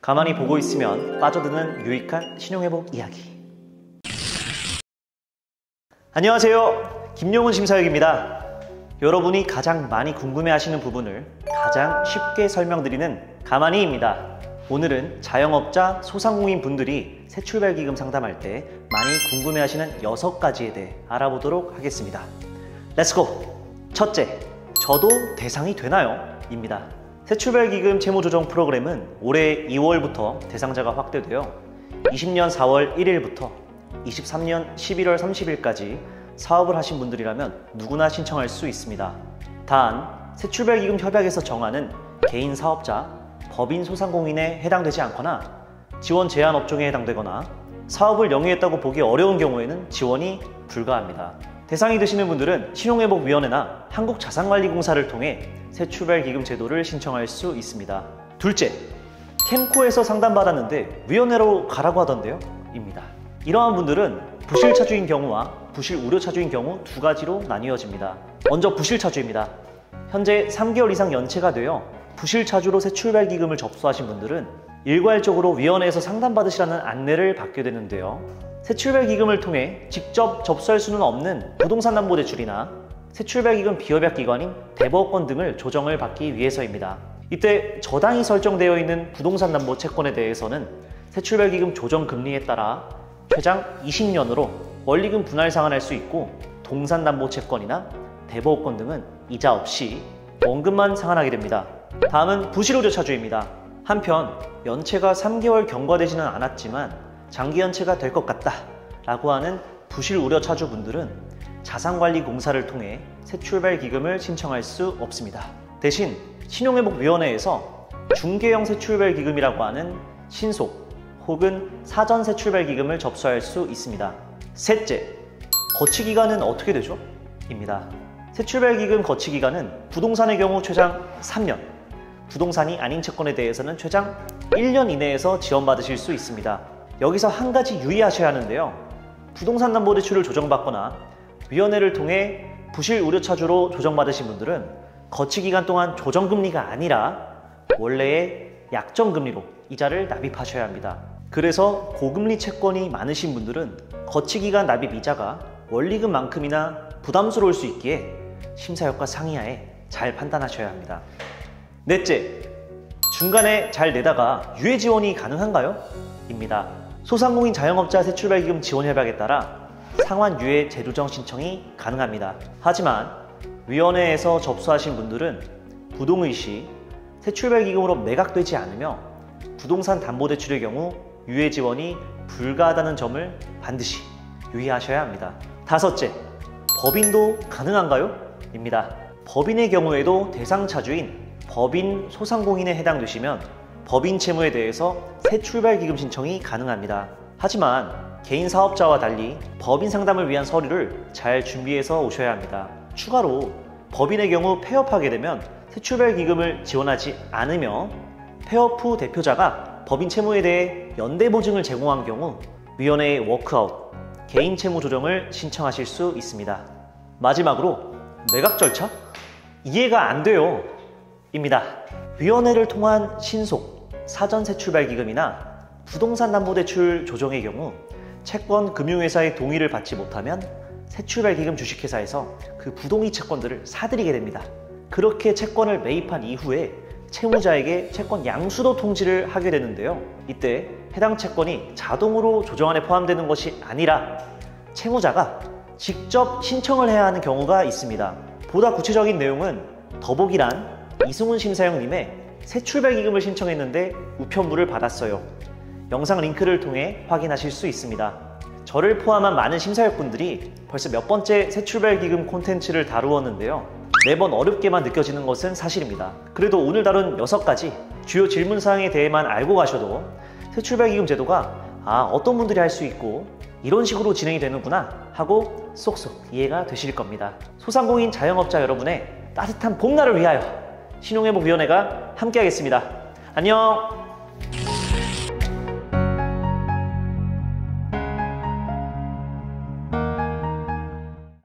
가만히 보고 있으면 빠져드는 유익한 신용회복 이야기. 안녕하세요, 김용훈 심사역입니다. 여러분이 가장 많이 궁금해하시는 부분을 가장 쉽게 설명드리는 가만히입니다. 오늘은 자영업자, 소상공인 분들이 새출발기금 상담할 때 많이 궁금해하시는 6가지에 대해 알아보도록 하겠습니다. 렛츠고! 첫째, 저도 대상이 되나요? 입니다. 새출발기금 채무조정 프로그램은 올해 2월부터 대상자가 확대되어 20년 4월 1일부터 23년 11월 30일까지 사업을 하신 분들이라면 누구나 신청할 수 있습니다. 단, 새출발기금 협약에서 정하는 개인 사업자, 법인 소상공인에 해당되지 않거나 지원 제한 업종에 해당되거나 사업을 영위했다고 보기 어려운 경우에는 지원이 불가합니다. 대상이 되시는 분들은 신용회복위원회나 한국자산관리공사를 통해 새출발기금 제도를 신청할 수 있습니다. 둘째, 캠코에서 상담받았는데 위원회로 가라고 하던데요? 입니다. 이러한 분들은 부실차주인 경우와 부실우려차주인 경우 두 가지로 나뉘어집니다. 먼저 부실차주입니다. 현재 3개월 이상 연체가 되어 부실차주로 새출발기금을 접수하신 분들은 일괄적으로 위원회에서 상담받으시라는 안내를 받게 되는데요. 새출발기금을 통해 직접 접수할 수는 없는 부동산담보대출이나 새출발기금 비협약기관인 대법원 등을 조정을 받기 위해서입니다. 이때 저당이 설정되어 있는 부동산담보 채권에 대해서는 새출발기금 조정금리에 따라 최장 20년으로 원리금 분할 상환할 수 있고, 동산담보 채권이나 대법원 등은 이자 없이 원금만 상환하게 됩니다. 다음은 부실우려차주입니다. 한편 연체가 3개월 경과되지는 않았지만 장기 연체가 될 것 같다 라고 하는 부실우려차주 분들은 자산관리공사를 통해 새출발기금을 신청할 수 없습니다. 대신 신용회복위원회에서 중개형 새출발기금이라고 하는 신속 혹은 사전 새출발기금을 접수할 수 있습니다. 셋째, 거치기간은 어떻게 되죠? 입니다. 새출발기금 거치기간은 부동산의 경우 최장 3년, 부동산이 아닌 채권에 대해서는 최장 1년 이내에서 지원받으실 수 있습니다. 여기서 한 가지 유의하셔야 하는데요. 부동산담보대출을 조정받거나 위원회를 통해 부실우려차주로 조정받으신 분들은 거치기간 동안 조정금리가 아니라 원래의 약정금리로 이자를 납입하셔야 합니다. 그래서 고금리 채권이 많으신 분들은 거치기간 납입 이자가 원리금만큼이나 부담스러울 수 있기에 심사역과 상의하에 잘 판단하셔야 합니다. 넷째, 중간에 잘 내다가 유예 지원이 가능한가요? 입니다. 소상공인 자영업자 새출발기금 지원협약에 따라 상환 유예 재조정 신청이 가능합니다. 하지만 위원회에서 접수하신 분들은 부동의 시 새출발기금으로 매각되지 않으며 부동산 담보대출의 경우 유예 지원이 불가하다는 점을 반드시 유의하셔야 합니다. 다섯째, 법인도 가능한가요? 입니다. 법인의 경우에도 대상차주인 법인 소상공인에 해당되시면 법인 채무에 대해서 새출발기금 신청이 가능합니다. 하지만 개인 사업자와 달리 법인 상담을 위한 서류를 잘 준비해서 오셔야 합니다. 추가로 법인의 경우 폐업하게 되면 새출발기금을 지원하지 않으며 폐업 후 대표자가 법인 채무에 대해 연대 보증을 제공한 경우 위원회의 워크아웃, 개인 채무 조정을 신청하실 수 있습니다. 마지막으로 매각 절차? 이해가 안 돼요. 입니다. 위원회를 통한 신속, 사전 새출발기금이나 부동산담보대출 조정의 경우 채권 금융회사의 동의를 받지 못하면 새출발기금 주식회사에서 그 부동의 채권들을 사들이게 됩니다. 그렇게 채권을 매입한 이후에 채무자에게 채권 양수도 통지를 하게 되는데요. 이때 해당 채권이 자동으로 조정안에 포함되는 것이 아니라 채무자가 직접 신청을 해야 하는 경우가 있습니다. 보다 구체적인 내용은 더보기란 이승훈 심사역님의 새출발기금을 신청했는데 우편물을 받았어요. 영상 링크를 통해 확인하실 수 있습니다. 저를 포함한 많은 심사역분들이 벌써 몇 번째 새출발기금 콘텐츠를 다루었는데요. 매번 어렵게만 느껴지는 것은 사실입니다. 그래도 오늘 다룬 6가지 주요 질문사항에 대해만 알고 가셔도 새출발기금 제도가 어떤 분들이 할 수 있고 이런 식으로 진행이 되는구나 하고 쏙쏙 이해가 되실 겁니다. 소상공인 자영업자 여러분의 따뜻한 봄날을 위하여 신용회복위원회가 함께하겠습니다. 안녕!